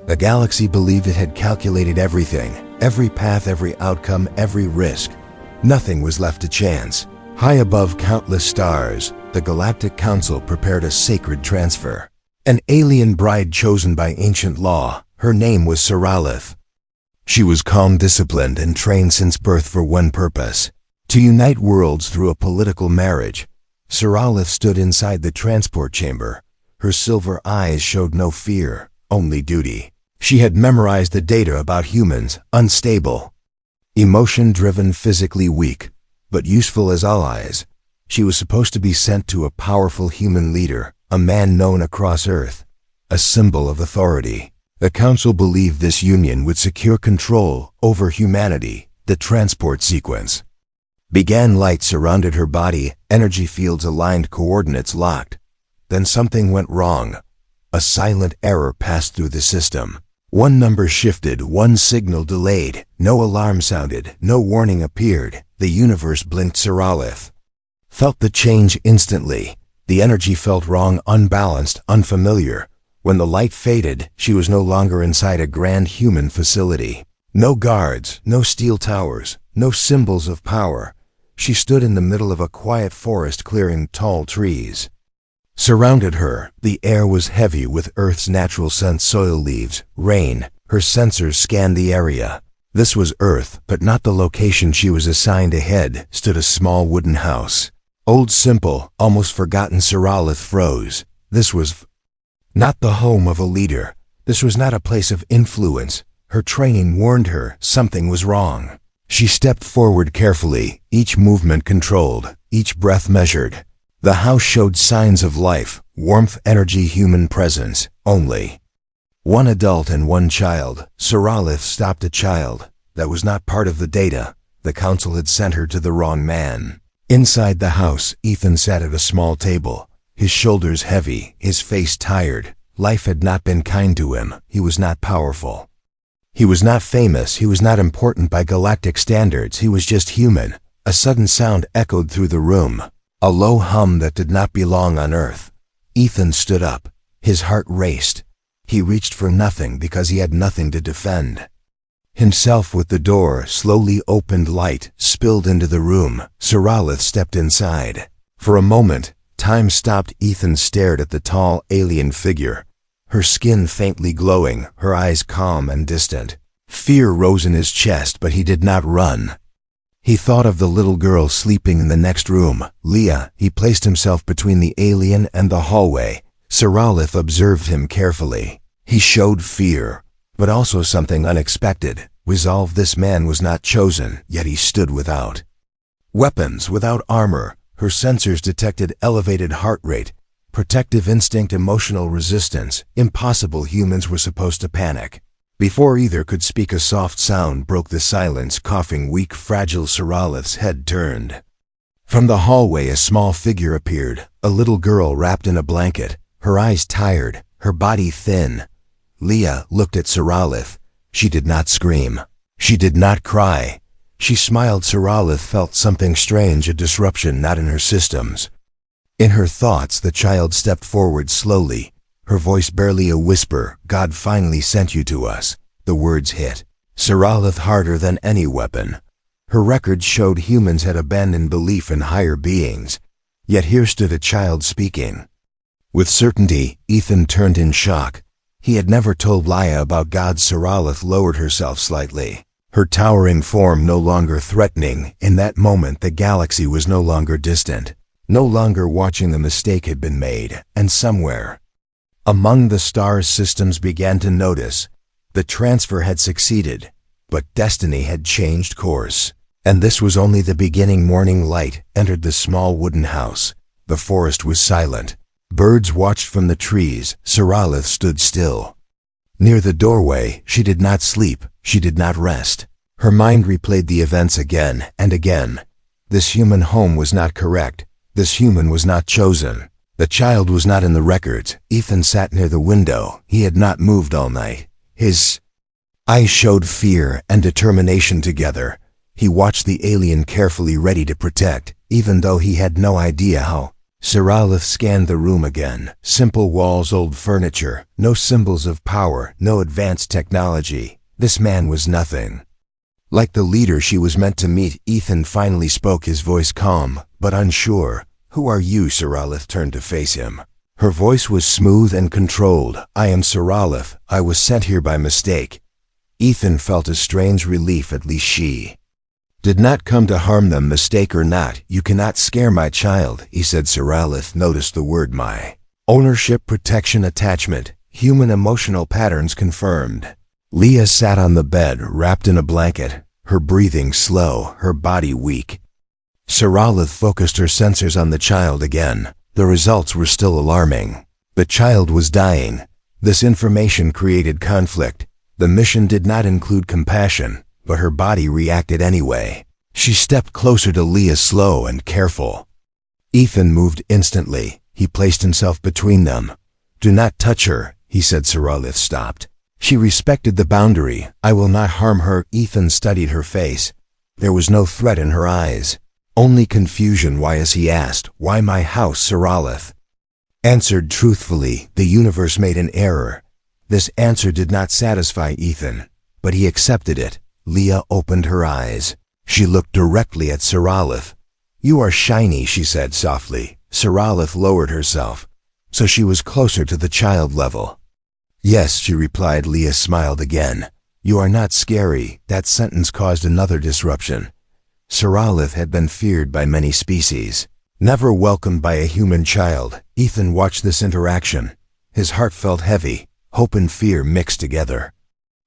The galaxy believed it had calculated everything, every path, every outcome, every risk. Nothing was left to chance. High above countless stars, the Galactic Council prepared a sacred transfer. An alien bride chosen by ancient law. Her name was Seralith. She was calm, disciplined, and trained since birth for one purpose: to unite worlds through a political marriage. Seralith stood inside the transport chamber. Her silver eyes showed no fear, only duty. She had memorized the data about humans: unstable, emotion-driven, physically weak, but useful as allies. She was supposed to be sent to a powerful human leader, a man known across Earth, a symbol of authority. The Council believed this union would secure control over humanity. The transport sequence began. Light surrounded her body, energy fields aligned, coordinates locked. Then something went wrong. A silent error passed through the system. One number shifted, one signal delayed. No alarm sounded, no warning appeared. The universe blinked. Seralith felt the change instantly. The energy felt wrong, unbalanced, unfamiliar. When the light faded, she was no longer inside a grand human facility. No guards, no steel towers, no symbols of power. She stood in the middle of a quiet forest clearing. Tall trees surrounded her. The air was heavy with Earth's natural scent: soil, leaves, rain. Her sensors scanned the area. This was Earth, but not the location she was assigned. Ahead stood a small wooden house. Old, simple, almost forgotten. Seralith froze. This was not the home of a leader. This was not a place of influence. Her training warned her something was wrong. She stepped forward carefully, each movement controlled, each breath measured. The house showed signs of life, warmth, energy, human presence. Only one adult and one child. Seralith stopped. A child. That was not part of the data. The Council had sent her to the wrong man. Inside the house, Ethan sat at a small table, his shoulders heavy, his face tired. Life had not been kind to him. He was not powerful. He was not famous. He was not important by galactic standards. He was just human. A sudden sound echoed through the room, a low hum that did not belong on Earth. Ethan stood up. His heart raced. He reached for nothing because he had nothing to defend himself with. The door slowly opened. Light spilled into the room. Seralith stepped inside. For a moment, time stopped. Ethan stared at the tall, alien figure, her skin faintly glowing, her eyes calm and distant. Fear rose in his chest, but he did not run. He thought of the little girl sleeping in the next room, Leah. He placed himself between the alien and the hallway. Seralith observed him carefully. He showed fear, but also something unexpected: resolve. This man was not chosen, yet he stood without weapons, without armor. Her sensors detected elevated heart rate, protective instinct, emotional resistance. Impossible. Humans were supposed to panic. Before either could speak, a soft sound broke the silence: coughing, weak, fragile. Seralith's head turned. From the hallway, a small figure appeared, a little girl wrapped in a blanket, her eyes tired, her body thin. Leah looked at Seralith. She did not scream. She did not cry. She smiled. Seralith felt something strange, a disruption not in her systems. In her thoughts, the child stepped forward slowly, her voice barely a whisper. God finally sent you to us. The words hit Seralith harder than any weapon. Her records showed humans had abandoned belief in higher beings. Yet here stood a child speaking with certainty. Ethan turned in shock. He had never told Leah about God. Seralith lowered herself slightly, her towering form no longer threatening. In that moment, the galaxy was no longer distant, no longer watching. The mistake had been made, and somewhere among the stars, systems began to notice. The transfer had succeeded, but destiny had changed course. And this was only the beginning. Morning light entered the small wooden house. The forest was silent. Birds watched from the trees. Seralith stood still. Near the doorway, she did not sleep. She did not rest. Her mind replayed the events again and again. This human home was not correct. This human was not chosen. The child was not in the records. Ethan sat near the window. He had not moved all night. His eyes showed fear and determination together. He watched the alien carefully, ready to protect, even though he had no idea how. Siralith scanned the room again. Simple walls, old furniture, no symbols of power, no advanced technology. This man was nothing. Like the leader she was meant to meet, Ethan finally spoke, his voice calm, but unsure. "Who are you?" Siralith turned to face him. Her voice was smooth and controlled. "I am Siralith. I was sent here by mistake." Ethan felt a strange relief. At least she did not come to harm them, mistake or not. "You cannot scare my child," he said. Siralith noticed the word "my." Ownership, protection, attachment, human emotional patterns confirmed. Leah sat on the bed, wrapped in a blanket, her breathing slow, her body weak. Siralith focused her sensors on the child again. The results were still alarming. The child was dying. This information created conflict. The mission did not include compassion, but her body reacted anyway. She stepped closer to Leah, slow and careful. Ethan moved instantly. He placed himself between them. "Do not touch her," he said. Siralith stopped. She respected the boundary. "I will not harm her." Ethan studied her face. There was no threat in her eyes, only confusion. "Why?" as he asked. "Why my house?" Siralith answered truthfully. "The universe made an error." This answer did not satisfy Ethan, but he accepted it. Leah opened her eyes. She looked directly at Siralith. "You are shiny," she said softly. Siralith lowered herself, so she was closer to the child level. "Yes," she replied. Leah smiled again. "You are not scary." That sentence caused another disruption. Siralith had been feared by many species, never welcomed by a human child. Ethan watched this interaction. His heart felt heavy. Hope and fear mixed together.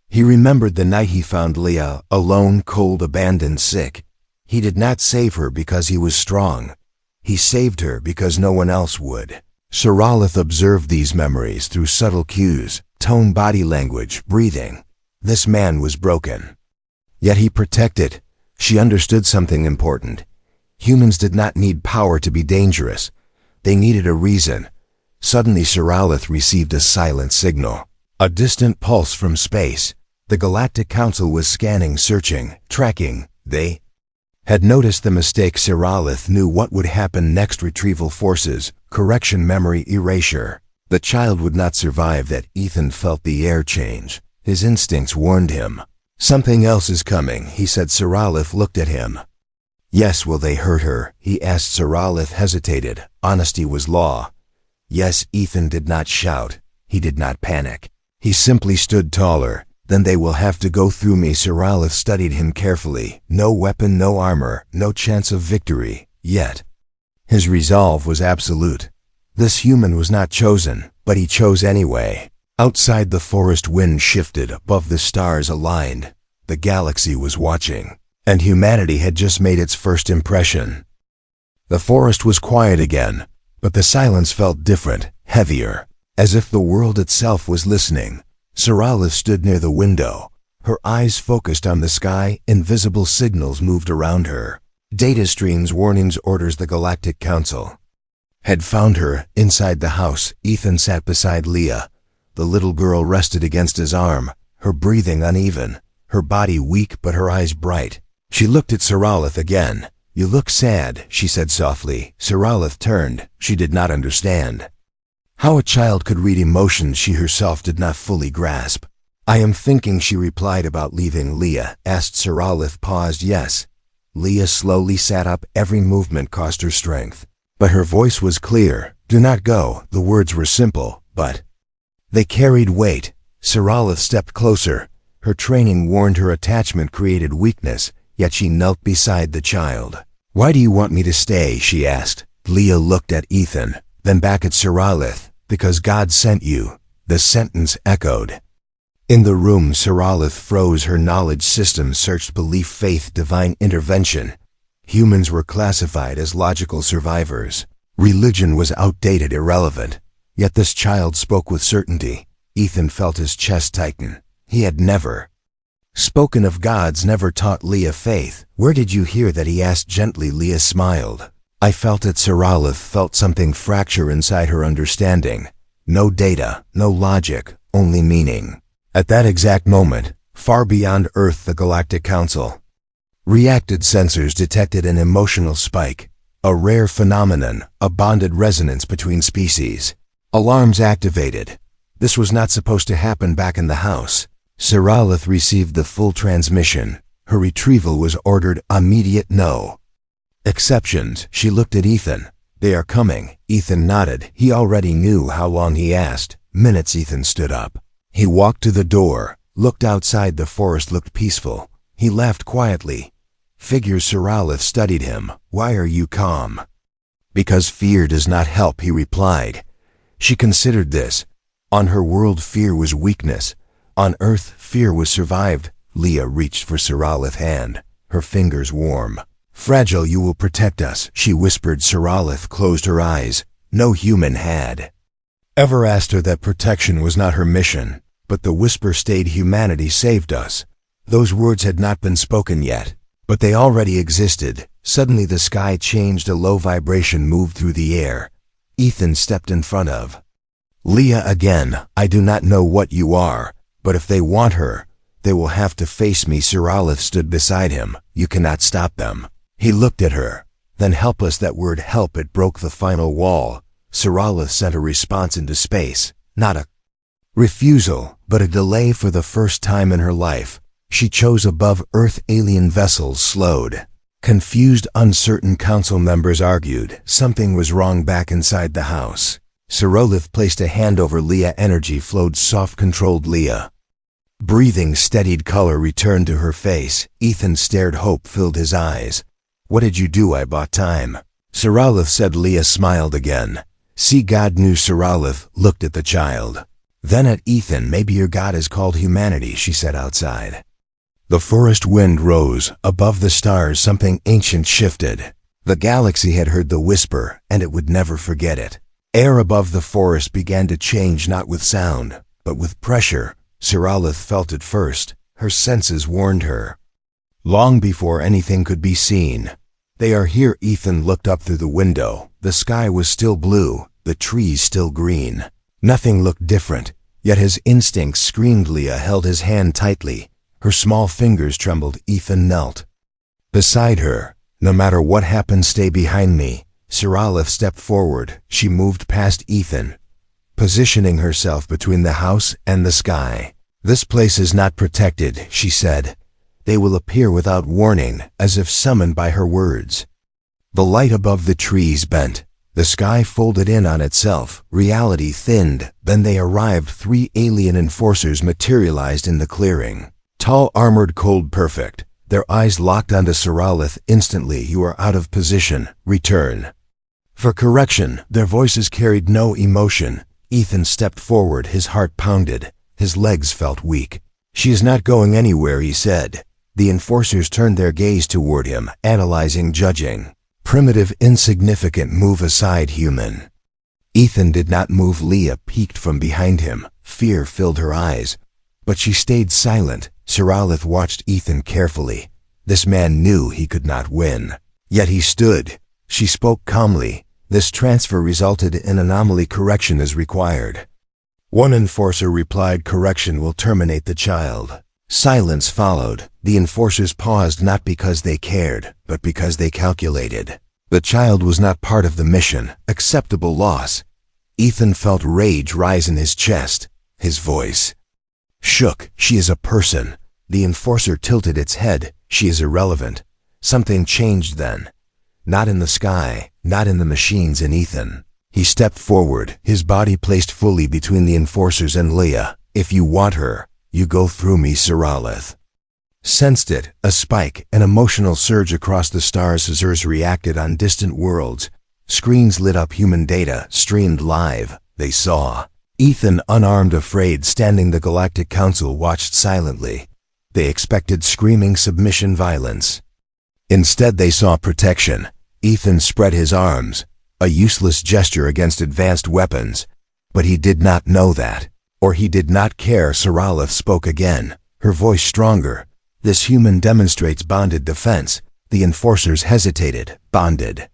He remembered the night he found Leah, alone, cold, abandoned, sick. He did not save her because he was strong. He saved her because no one else would. Siralith observed these memories through subtle cues, tone, body language, breathing. This man was broken, yet he protected. She understood something important. Humans did not need power to be dangerous. They needed a reason. Suddenly Siralith received a silent signal, a distant pulse from space. The Galactic Council was scanning, searching, tracking. They had noticed the mistake. Siralith knew what would happen next. Retrieval forces, correction, memory erasure. The child would not survive that. Ethan felt the air change. His instincts warned him. "Something else is coming," he said. Siralith looked at him. "Yes." "Will they hurt her?" he asked. Siralith hesitated. Honesty was law. "Yes." Ethan did not shout. He did not panic. He simply stood taller. "Then they will have to go through me." Siralith studied him carefully. No weapon, no armor, no chance of victory. Yet his resolve was absolute. This human was not chosen, but he chose anyway. Outside, the forest wind shifted. Above, the stars aligned. The galaxy was watching, and humanity had just made its first impression. The forest was quiet again, but the silence felt different, heavier, as if the world itself was listening. Siralith stood near the window. Her eyes focused on the sky. Invisible signals moved around her. Data streams, warnings, orders. The Galactic Council had found her. Inside the house, Ethan sat beside Leah. The little girl rested against his arm, her breathing uneven, her body weak but her eyes bright. She looked at Siralith again. "You look sad," she said softly. Siralith turned. She did not understand how a child could read emotions she herself did not fully grasp. "I am thinking," she replied. "About leaving?" Leah asked. Siralith paused. "Yes." Leah slowly sat up. Every movement cost her strength, but her voice was clear. "Do not go." The words were simple, but they carried weight. Siralith stepped closer. Her training warned her attachment created weakness, yet she knelt beside the child. "Why do you want me to stay?" she asked. Leah looked at Ethan, then back at Siralith. "Because God sent you." The sentence echoed in the room. Siralith froze. Her knowledge system searched belief, faith, divine intervention. Humans were classified as logical survivors. Religion was outdated, irrelevant. Yet this child spoke with certainty. Ethan felt his chest tighten. He had never spoken of gods, never taught Leah faith. "Where did you hear that?" he asked gently. Leah smiled. "I felt it." Siralith felt something fracture inside her understanding. No data, no logic, only meaning. At that exact moment, far beyond Earth, the Galactic Council reacted. Sensors detected an emotional spike. A rare phenomenon, a bonded resonance between species. Alarms activated. This was not supposed to happen back in the house. Siralith received the full transmission. Her retrieval was ordered immediate no. Exceptions. She looked at Ethan. They are coming. Ethan nodded. He already knew how long he asked. Minutes. Ethan stood up. He walked to the door, looked outside. The forest looked peaceful. He laughed quietly. Figures. Siralith studied him. Why are you calm? Because fear does not help, he replied. She considered this. On her world, fear was weakness. On Earth, fear was survived. Leah reached for Siralith's hand, her fingers warm. Fragile, you will protect us, she whispered. Siralith closed her eyes. No human had ever asked her that protection was not her mission, but the whisper stayed. Humanity saved us. Those words had not been spoken yet, but they already existed. Suddenly the sky changed. A low vibration moved through the air. Ethan stepped in front of Leah again. I do not know what you are, but if they want her, they will have to face me. Siralith stood beside him. You cannot stop them. He looked at her. Then helpless, that word help, it broke the final wall. Siralith sent a response into space. Not a refusal, but a delay. For the first time in her life, she chose above Earth. Alien vessels slowed. Confused, uncertain council members argued. Something was wrong back inside the house. Siralith placed a hand over Leah. Energy flowed soft, controlled Leah. Breathing steadied. Color returned to her face. Ethan stared. Hope filled his eyes. What did you do? I bought time. Siralith said. Leah smiled again. See, God knew. Siralith looked at the child, then at Ethan. Maybe your God is called humanity, she said. Outside, the forest wind rose. Above the stars, something ancient shifted. The galaxy had heard the whisper, and it would never forget it. Air above the forest began to change, not with sound, but with pressure. Siralith felt it first. Her senses warned her. Long before anything could be seen. They are here. Ethan looked up through the window. The sky was still blue, the trees still green. Nothing looked different, yet his instincts screamed. Leah held his hand tightly. Her small fingers trembled. Ethan knelt beside her. No matter what happens, stay behind me. Siralith stepped forward. She moved past Ethan, positioning herself between the house and the sky. This place is not protected, she said. They will appear without warning, as if summoned by her words. The light above the trees bent. The sky folded in on itself. Reality thinned. Then they arrived. 3 alien enforcers materialized in the clearing. Tall, armored, cold, perfect. Their eyes locked onto Siralith. Instantly, you are out of position. Return. For correction. Their voices carried no emotion. Ethan stepped forward. His heart pounded. His legs felt weak. She is not going anywhere, he said. The enforcers turned their gaze toward him, analyzing, judging. Primitive, insignificant, move aside, human. Ethan did not move. Leah peeked from behind him. Fear filled her eyes, but she stayed silent. Siralith watched Ethan carefully. This man knew he could not win, yet he stood. She spoke calmly. This transfer resulted in anomaly. Correction is required. One enforcer replied, correction will terminate the child. Silence followed. The enforcers paused, not because they cared, but because they calculated. The child was not part of the mission. Acceptable loss. Ethan felt rage rise in his chest. His voice shook. She is a person. The enforcer tilted its head. She is irrelevant. Something changed then. Not in the sky, not in the machines, in Ethan. He stepped forward, his body placed fully between the enforcers and Leah. If you want her, you go through me. Siralith sensed it, a spike, an emotional surge across the stars. Scissors reacted on distant worlds. Screens lit up. Human data streamed live. They saw Ethan, unarmed, afraid, standing. The Galactic Council watched silently. They expected screaming, submission, violence. Instead they saw protection. Ethan spread his arms, a useless gesture against advanced weapons. But he did not know that, or he did not care. Siralith spoke again, her voice stronger. This human demonstrates bonded defense. The enforcers hesitated. Bonded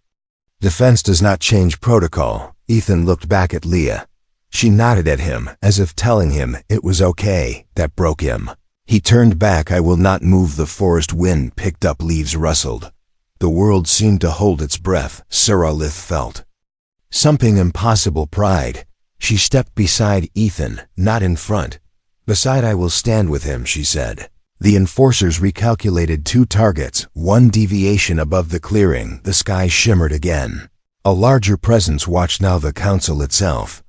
defense does not change protocol. Ethan looked back at Leah. She nodded at him, as if telling him it was okay. That broke him. He turned back. I will not move. The forest wind picked up. Leaves rustled. The world seemed to hold its breath, Siralith felt. Something impossible pried. She stepped beside Ethan, not in front. Beside I will stand with him, she said. The enforcers recalculated 2 targets, 1 deviation above the clearing. The sky shimmered again. A larger presence watched now, the council itself.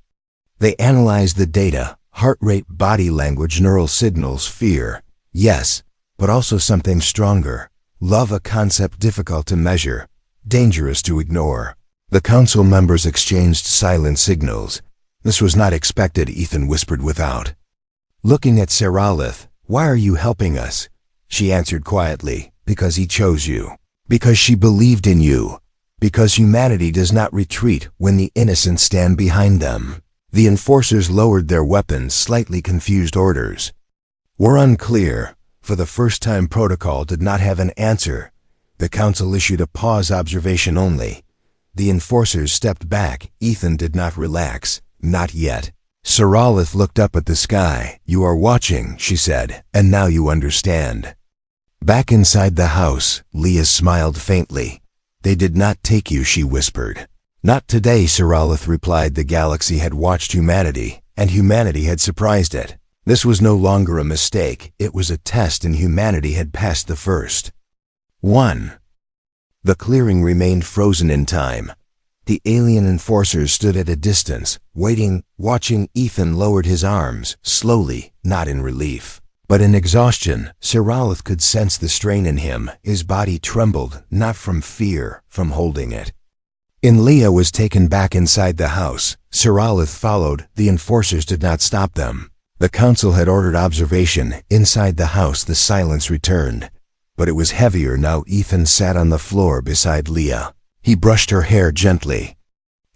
They analyzed the data, heart rate, body language, neural signals, fear. Yes, but also something stronger. Love, a concept difficult to measure, dangerous to ignore. The council members exchanged silent signals. This was not expected, Ethan whispered without. Looking at Siralith, why are you helping us? She answered quietly, because he chose you. Because she believed in you. Because humanity does not retreat when the innocent stand behind them. The enforcers lowered their weapons, slightly confused orders. We're unclear. For the first time, protocol did not have an answer. The council issued a pause, observation only. The enforcers stepped back. Ethan did not relax. Not yet. Siralith looked up at the sky. You are watching, she said, and now you understand. Back inside the house, Leah smiled faintly. They did not take you, she whispered. Not today, Siralith replied. The galaxy had watched humanity, and humanity had surprised it. This was no longer a mistake. It was a test, and humanity had passed the first. 1. The clearing remained frozen in time. The alien enforcers stood at a distance, waiting, watching. Ethan lowered his arms, slowly, not in relief, but in exhaustion. Siralith could sense the strain in him. His body trembled, not from fear, from holding it. Leah was taken back inside the house. Siralith followed. The enforcers did not stop them. The council had ordered observation. Inside the house, the silence returned. But it was heavier now. Ethan sat on the floor beside Leah. He brushed her hair gently.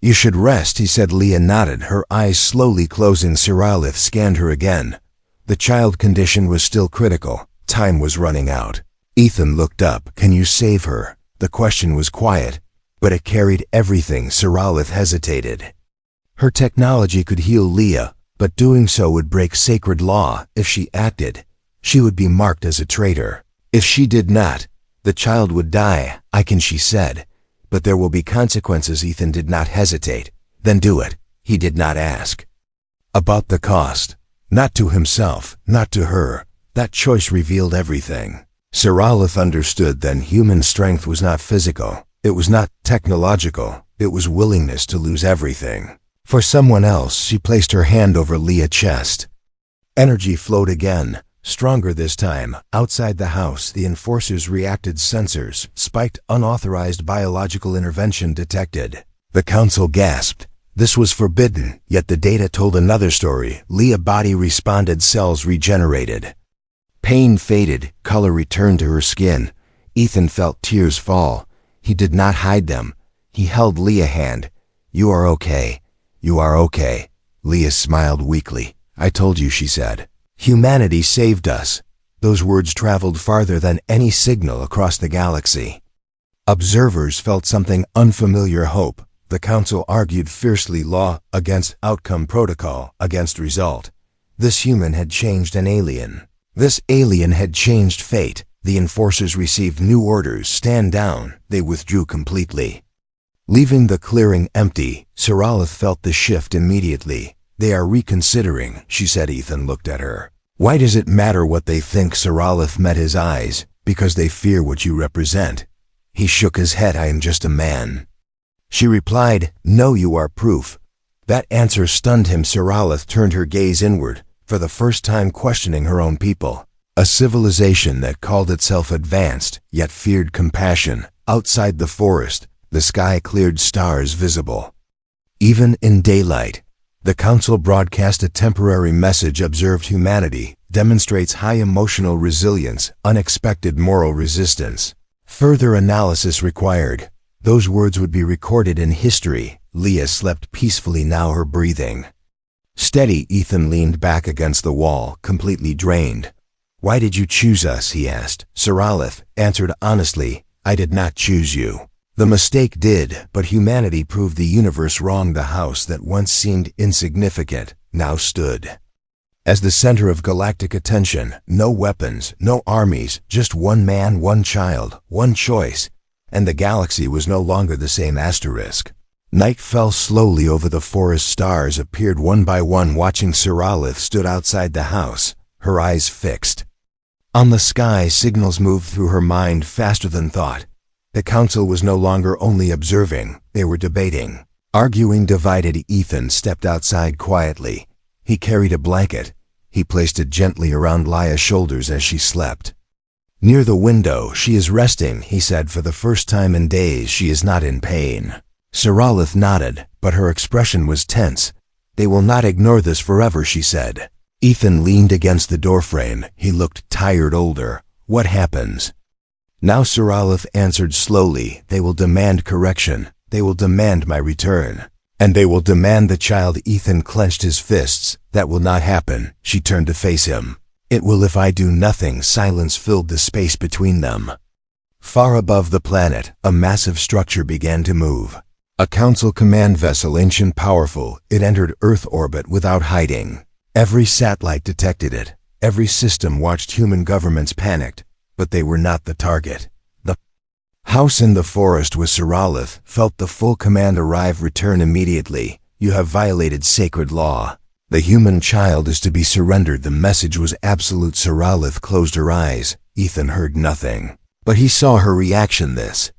You should rest, he said. Leah nodded, her eyes slowly closing. Siralith scanned her again. The child condition was still critical. Time was running out. Ethan looked up. Can you save her? The question was quiet, but it carried everything. Siralith hesitated. Her technology could heal Leah, but doing so would break sacred law. If she acted, she would be marked as a traitor. If she did not, the child would die. I can, she said. But there will be consequences. Ethan did not hesitate. Then do it. He did not ask about the cost. Not to himself, not to her. That choice revealed everything. Siralith understood then. Human strength was not physical. It was not technological. It was willingness to lose everything for someone else. She placed her hand over Leah's chest. Energy flowed again, stronger this time. Outside the house, the enforcers reacted. Sensors spiked. Unauthorized biological intervention detected. The council gasped. This was forbidden, yet the data told another story. Leah's body responded. Cells regenerated. Pain faded. Color returned to her skin. Ethan felt tears fall. He did not hide them. He held Leah's hand. You are okay. You are okay. Leah smiled weakly. I told you, she said. Humanity saved us. Those words traveled farther than any signal across the galaxy. Observers felt something unfamiliar. Hope. The council argued fiercely. Law against outcome, protocol against result. This human had changed an alien. This alien had changed fate. The enforcers received new orders. Stand down. They withdrew completely, leaving the clearing empty. Siralith felt the shift immediately. They are reconsidering, she said. Ethan looked at her. Why does it matter what they think? Siralith met his eyes. Because they fear what you represent. He shook his head. I am just a man. She replied, no, you are proof. That answer stunned him. Siralith turned her gaze inward, for the first time questioning her own people. A civilization that called itself advanced, yet feared compassion. Outside the forest, the sky cleared, stars visible. Even in daylight, the council broadcast a temporary message. Observed humanity demonstrates high emotional resilience, unexpected moral resistance. Further analysis required. Those words would be recorded in history. Leah slept peacefully now, her breathing steady. Ethan leaned back against the wall, completely drained. Why did you choose us? He asked. Siralith answered honestly, I did not choose you. The mistake did, but humanity proved the universe wrong. The house that once seemed insignificant now stood as the center of galactic attention. No weapons, no armies, just one man, one child, one choice. and the galaxy was no longer the same asterisk. Night fell slowly over the forest. Stars appeared one by one. Watching, Siralith stood outside the house, her eyes fixed. On the sky, signals moved through her mind faster than thought. The council was no longer only observing, they were debating. Arguing divided. Ethan stepped outside quietly. He carried a blanket. He placed it gently around Leia's shoulders as she slept. Near the window, she is resting, he said. For the first time in days, she is not in pain. Siralith nodded, but her expression was tense. They will not ignore this forever, she said. Ethan leaned against the doorframe. He looked tired, older. What happens? Now Siralith answered slowly. They will demand correction. They will demand my return. And they will demand the child. Ethan clenched his fists. That will not happen. She turned to face him. It will if I do nothing. Silence filled the space between them. Far above the planet, a massive structure began to move. A council command vessel, ancient, powerful. It entered Earth orbit without hiding. Every satellite detected it. Every system watched. Human governments panicked, but they were not the target. The house in the forest with Siralith felt the full command arrive. Return immediately. You have violated sacred law. The human child is to be surrendered. The message was absolute. Siralith closed her eyes. Ethan heard nothing, but he saw her reaction. This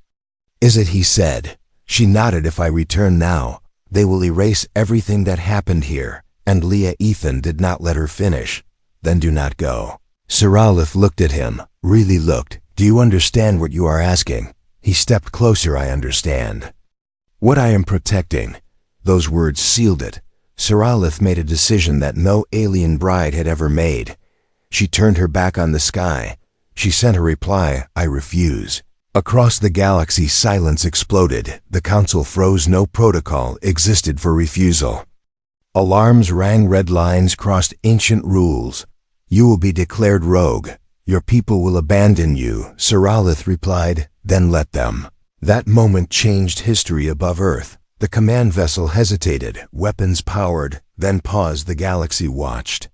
is it, he said. She nodded. If I return now, they will erase everything that happened here. And Leia. Ethan did not let her finish. Then do not go. Siralith looked at him, really looked. Do you understand what you are asking? He stepped closer. I understand. What I am protecting. Those words sealed it. Siralith made a decision that no alien bride had ever made. She turned her back on the sky. She sent a reply. I refuse. Across the galaxy, silence exploded. The council froze. No protocol existed for refusal. Alarms rang. Red lines crossed. Ancient rules. You will be declared rogue. Your people will abandon you. Siralith replied. Then let them. That moment changed history. Above Earth, the command vessel hesitated, weapons powered, then paused. The galaxy watched.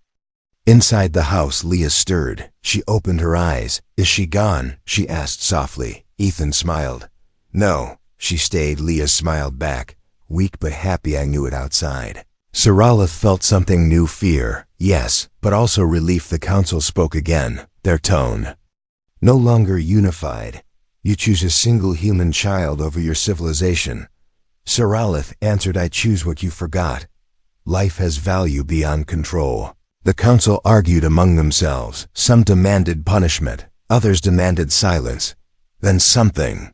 Inside the house, Leia stirred. She opened her eyes. Is she gone? She asked softly. Ethan smiled. No, she stayed. Leia smiled back. Weak but happy. I knew it outside. Siralith felt something new. Fear, yes, but also relief. The council spoke again, their tone no longer unified. You choose a single human child over your civilization. Siralith answered. I choose what you forgot. Life has value beyond control. The council argued among themselves. Some demanded punishment, others demanded silence. Then something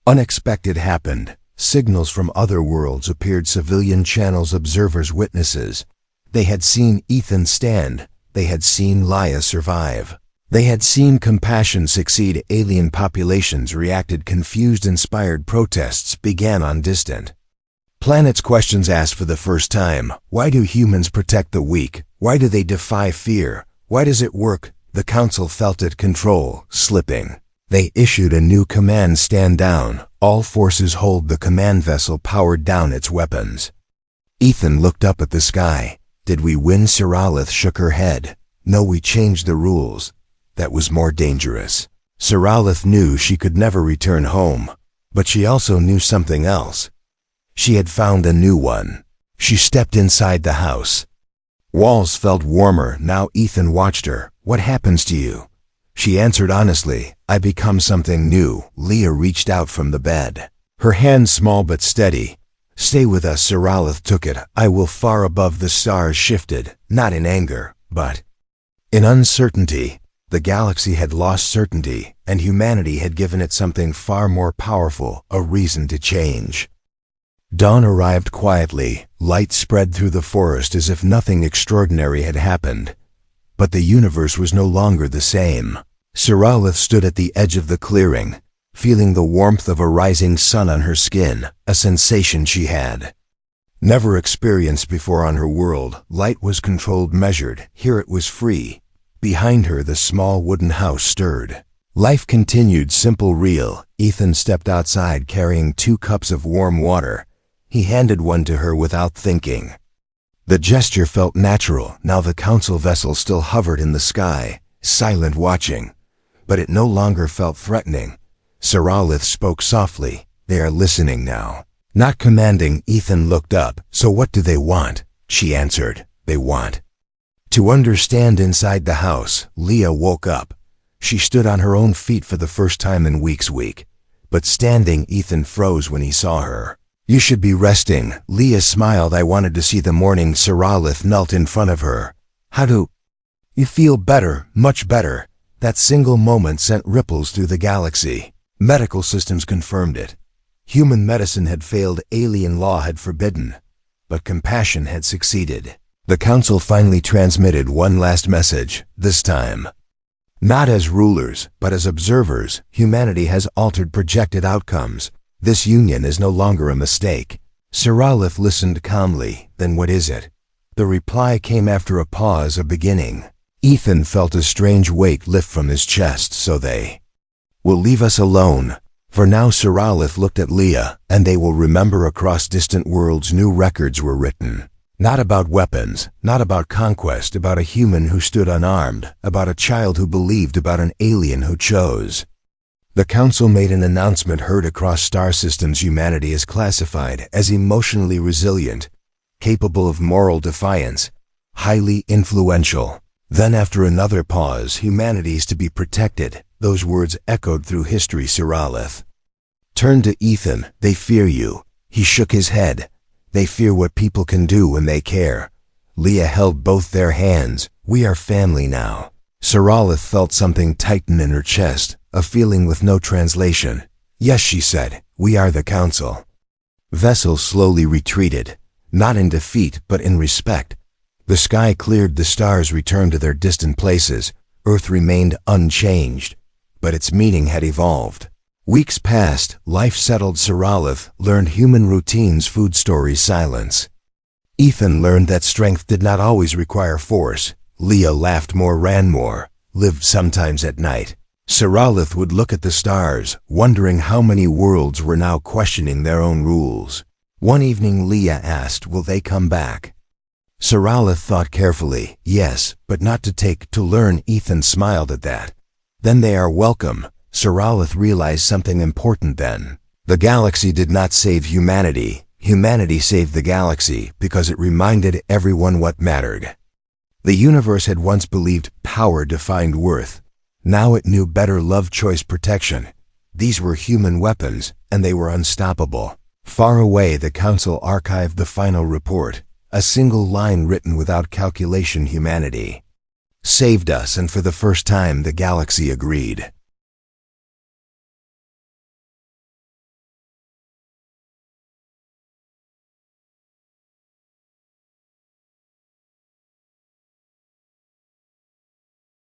unexpected happened. Signals from other worlds appeared. Civilian channels, observers, witnesses. They had seen Ethan stand. They had seen Leia survive. They had seen compassion succeed. Alien populations reacted. Confused, inspired protests began on distant planets. Questions asked for the first time. Why do humans protect the weak? Why do they defy fear? Why does it work? The council felt it. Control slipping. They issued a new command. Stand down. All forces hold. The command vessel powered down its weapons. Ethan looked up at the sky. Did we win? Siralith shook her head. No, we changed the rules. That was more dangerous. Siralith knew she could never return home, but she also knew something else. She had found a new one. She stepped inside the house. Walls felt warmer. Now Ethan watched her. What happens to you? She answered honestly. I become something new. Leia reached out from the bed. Her hand small but steady. Stay with us. Siralith took it. I will. Far above the stars shifted, not in anger, but in uncertainty. The galaxy had lost certainty, and humanity had given it something far more powerful, a reason to change. Dawn arrived quietly. Light spread through the forest as if nothing extraordinary had happened. But the universe was no longer the same. Siralith stood at the edge of the clearing, feeling the warmth of a rising sun on her skin, a sensation she had never experienced before on her world. Light was controlled, measured. Here it was free. Behind her, the small wooden house stirred. Life continued, simple, real. Ethan stepped outside carrying 2 cups of warm water. He handed one to her without thinking. The gesture felt natural. Now the council vessel still hovered in the sky, silent, watching. But it no longer felt threatening. Saralith spoke softly. They are listening now. Not commanding, Ethan looked up. So what do they want? She answered. They want to understand inside the house. Leah woke up. She stood on her own feet for the first time in weeks. But standing, Ethan froze when he saw her. You should be resting. Leah smiled. I wanted to see the morning. Saralith knelt in front of her. How do you feel? Better, much better. That single moment sent ripples through the galaxy. Medical systems confirmed it. Human medicine had failed, alien law had forbidden, but compassion had succeeded. The Council finally transmitted one last message, this time. Not as rulers, but as observers, humanity has altered projected outcomes. This union is no longer a mistake. Saralith listened calmly. Then what is it? The reply came after a pause, a beginning. Ethan felt a strange weight lift from his chest. So they will leave us alone. For now. Saralith looked at Leah, and they will remember. Across distant worlds new records were written. Not about weapons, not about conquest, about a human who stood unarmed, about a child who believed, about an alien who chose. The Council made an announcement heard across star systems. Humanity is classified as emotionally resilient, capable of moral defiance, highly influential. Then after another pause, humanity is to be protected. Those words echoed through history. Saralith turned to Ethan. They fear you. He shook his head. They fear what people can do when they care. Leah held both their hands. We are family now. Saralith felt something tighten in her chest, a feeling with no translation. Yes, she said, we are the Council. Vessels slowly retreated, not in defeat but in respect. The sky cleared, the stars returned to their distant places. Earth remained unchanged, but its meaning had evolved. Weeks passed, life settled. Saralith learned human routines, food stories, silence. Ethan learned that strength did not always require force. Leah laughed more, ran more, lived sometimes at night. Saralith would look at the stars, wondering how many worlds were now questioning their own rules. One evening Leah asked, will they come back? Saralith thought carefully. Yes, but not to learn. Ethan smiled at that. Then they are welcome. Saralith realized something important then. The galaxy did not save humanity. Humanity saved the galaxy because it reminded everyone what mattered. The universe had once believed power defined worth. Now it knew better: love, choice, protection. These were human weapons, and they were unstoppable. Far away, the Council archived the final report. A single line written without calculation: humanity saved us, and for the first time the galaxy agreed.